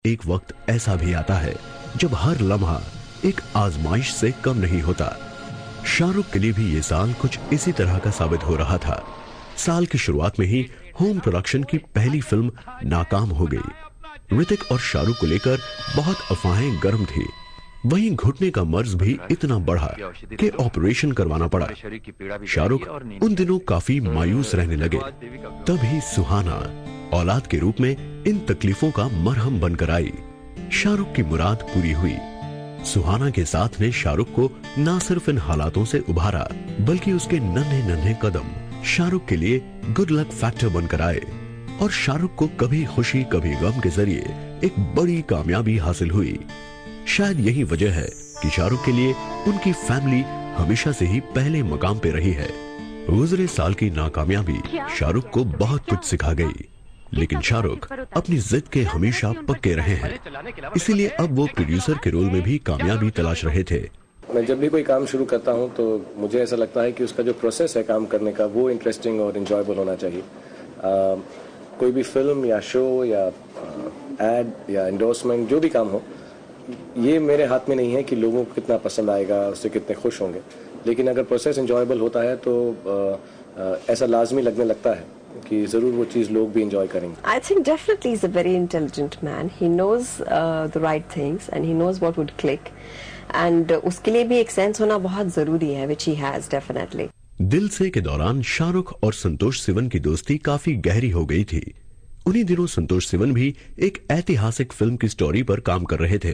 एक वक्त ऐसा भी आता है जब हर लम्हा एक आजमाइश से कम नहीं होता। शाहरुख के लिए भी ये साल कुछ इसी तरह का साबित हो रहा था। साल की शुरुआत में ही होम प्रोडक्शन की पहली फिल्म नाकाम हो गई। ऋतिक और शाहरुख को लेकर बहुत अफवाहें गर्म थी। वहीं घुटने का मर्ज भी इतना बढ़ा कि ऑपरेशन करवाना पड़ा। शाहरुख उन दिनों काफी मायूस रहने लगे। तभी सुहाना औलाद के रूप में इन तकलीफों का मरहम बनकर आई। शाहरुख की मुराद पूरी हुई। सुहाना के साथ ने शाहरुख को न सिर्फ इन हालातों से उभारा, बल्कि उसके नन्हे नन्हे कदम शाहरुख के लिए गुड लक फैक्टर बनकर आए और शाहरुख को कभी खुशी कभी गम के जरिए एक बड़ी कामयाबी हासिल हुई। शायद यही वजह है कि शाहरुख के लिए उनकी फैमिली हमेशा से ही पहले मकाम पे रही है। गुजरे साल की नाकामयाबी शाहरुख को बहुत कुछ सिखा गई, लेकिन शाहरुख अपनी जिद के हमेशा पक्के रहे हैं। इसीलिए अब वो प्रोड्यूसर के रोल में भी कामयाबी तलाश रहे थे। मैं जब भी कोई काम शुरू करता हूं तो मुझे ऐसा लगता है कि उसका जो प्रोसेस है काम करने का वो इंटरेस्टिंग और एंजॉयबल होना चाहिए। कोई भी फिल्म या शो या एड या एंडोर्समेंट जो भी काम हो, ये मेरे हाथ में नहीं है कि लोगों को कितना पसंद आएगा, उससे कितने खुश होंगे। लेकिन अगर प्रोसेस एंजॉयबल होता है तो ऐसा लाजमी लगने लगता है कि जरूर वो चीज लोग भी एंजॉय करेंगे। I think definitely he's a very intelligent man. He knows the right things and he knows what would click. And उसके लिए भी एक सेंस होना बहुत जरूरी है, which he has definitely. दिल से के दौरान शाहरुख और संतोष सिवन की दोस्ती काफी गहरी हो गई थी। उन्हीं दिनों संतोष सिवन भी एक ऐतिहासिक फिल्म की स्टोरी पर काम कर रहे थे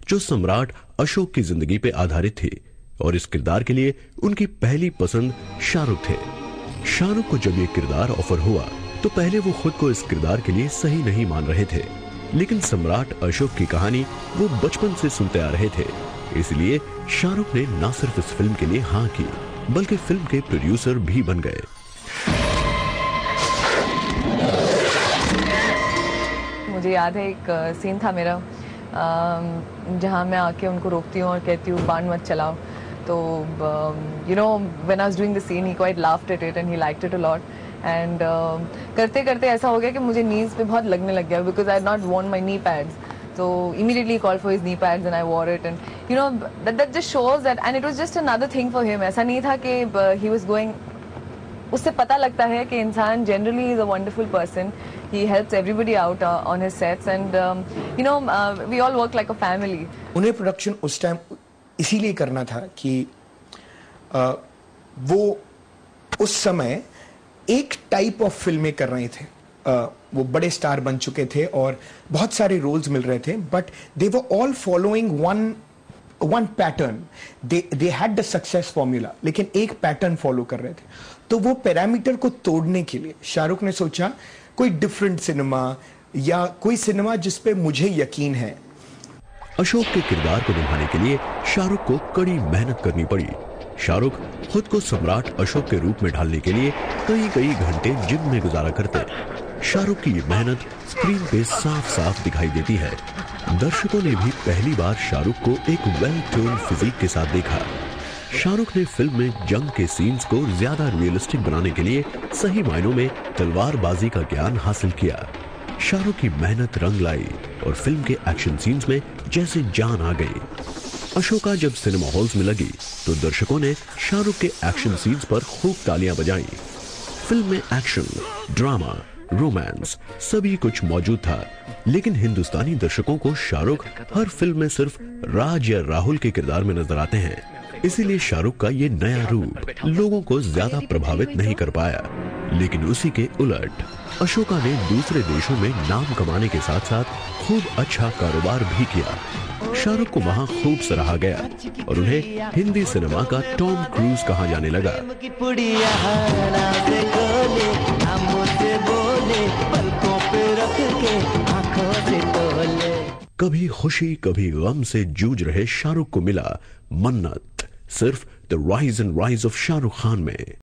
जो सम्राट अशोक की जिंदगी पे आधारित थी, और इस किरदार के लिए उनकी पहली पसंद शाहरुख थे। शाहरुख को जब ये किरदार ऑफर हुआ तो पहले वो खुद को इस किरदार के लिए सही नहीं मान रहे थे, लेकिन सम्राट अशोक की कहानी वो बचपन से सुनते आ रहे थे। इसलिए शाहरुख ने न सिर्फ इस फिल्म के लिए हाँ की, बल्कि फिल्म के प्रोड्यूसर भी बन गए। मुझे याद है एक सीन था मेरा जहाँ मैं आके उनको रोकती हूँ और कहती हूँ बाण मत चलाओ। तो you know when I was doing the scene he quite laughed at it and he liked it a lot and करते करते ऐसा हो गया कि मुझे knees पे बहुत लगने लग गया because I had not worn my knee pads. So immediately he called for his knee pads and I wore it and you know that just shows that and it was just another thing for him. ऐसा नहीं था कि he was going, उससे पता लगता है कि इंसान generally is a wonderful person. He helps everybody out on his sets and you know we all work like a family. उन्हें प्रोडक्शन उस टाइम इसीलिए करना था कि वो उस समय एक टाइप ऑफ फिल्में कर रहे थे। वो बड़े स्टार बन चुके थे और बहुत सारे रोल्स मिल रहे थे, but they were all following one pattern. They had the success formula, लेकिन एक पैटर्न फॉलो कर रहे थे। तो वो पैरामीटर को तोड़ने के लिए शाहरुख ने सोचा कोई डिफरेंट सिनेमा या कोई सिनेमा जिसपे मुझे यकीन है। अशोक के किरदार को निभाने के लिए शाहरुख को कड़ी मेहनत करनी पड़ी। शाहरुख खुद को सम्राट अशोक के रूप में ढालने के लिए कई घंटे जिम में गुजारा करते। शाहरुख की ये मेहनत स्क्रीन पे साफ साफ दिखाई देती है। दर्शकों ने भी पहली बार शाहरुख को एक वेल टोन फिजिक के साथ देखा। शाहरुख ने फिल्म में जंग के सीन्स को ज्यादा रियलिस्टिक बनाने के लिए सही मायनों में तलवारबाजी का ज्ञान हासिल किया। शाहरुख की मेहनत रंग लाई और फिल्म के एक्शन सीन्स में जैसे जान आ गई। अशोका जब सिनेमा हॉल्स में लगी तो दर्शकों ने शाहरुख के एक्शन सीन्स पर खूब तालियां बजाई। फिल्म में एक्शन, ड्रामा, रोमांस सभी कुछ मौजूद था, लेकिन हिंदुस्तानी दर्शकों को शाहरुख हर फिल्म में सिर्फ राज या राहुल के किरदार में नजर आते हैं। इसीलिए शाहरुख का ये नया रूप लोगों को ज्यादा प्रभावित नहीं कर पाया। लेकिन उसी के उलट अशोका ने दूसरे देशों में नाम कमाने के साथ साथ खूब अच्छा कारोबार भी किया। शाहरुख को वहाँ खूब सराहा गया और उन्हें हिंदी सिनेमा का टॉम क्रूज कहा जाने लगा। कभी खुशी कभी गम से जूझ रहे शाहरुख को मिला मन्नत, सिर्फ the rise and rise of Shahrukh Khan में।